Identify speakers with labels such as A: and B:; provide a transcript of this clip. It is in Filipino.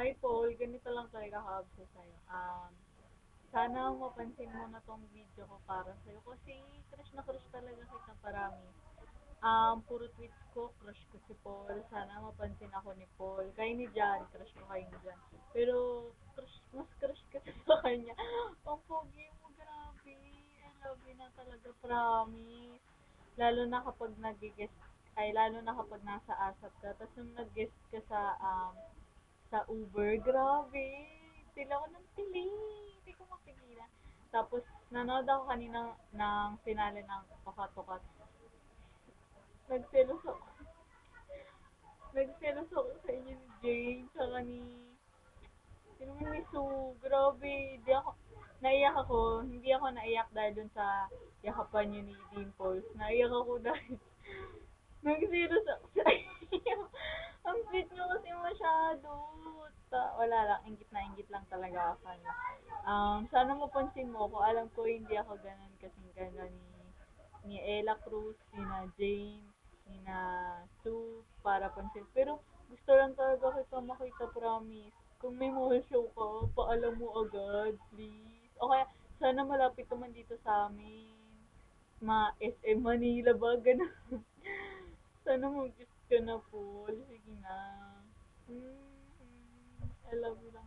A: Hi Paul, ganito lang talaga ka-obsess sa'yo. Sana mapansin mo na tong video ko para sa'yo kasi crush na crush talaga kita parami. Puro tweets ko, crush ko si Paul. Sana mapansin ako ni Paul. Kaya ni Jan, crush ko kayo ni Jan. Pero, mas crush ka sa kanya. Ang pogi mo, grabe. I love you na talaga, promise. Lalo na kapag nag-guest, lalo na kapag nasa ASAP ka. Tapos yung nag-guest ka sa Uber, grabe. Tila ko ng tili. Hindi ko mapigilan. Tapos, nanood ako kanina ng finale ng Tokat-Tokat. Nagselos ako. Nagselos ako sa inyo ni Jane, tsaka sino man ni Sue. Grabe, naiyak ako. Hindi ako naiyak dahil dun sa yakapan niyo ni Dimples. Naiyak ako dahil nagselos ako sa inyo. Ang sweet niyo kasi masyado. Wala lang, inggit lang talaga ako sa kanya. Sana mapansin mo ko. Alam ko hindi ako ganun kasing gano'n ni Ella Cruz, ni na Jane, ni na Sue, para pansin. Pero gusto lang talaga kita makita, promise. Kung may mall show ka, paalam mo agad, please. O kaya, sana malapit naman dito sa amin. SM Manila ba? Ganun. Sana mag-guest ka na po. Sige na. I love you lang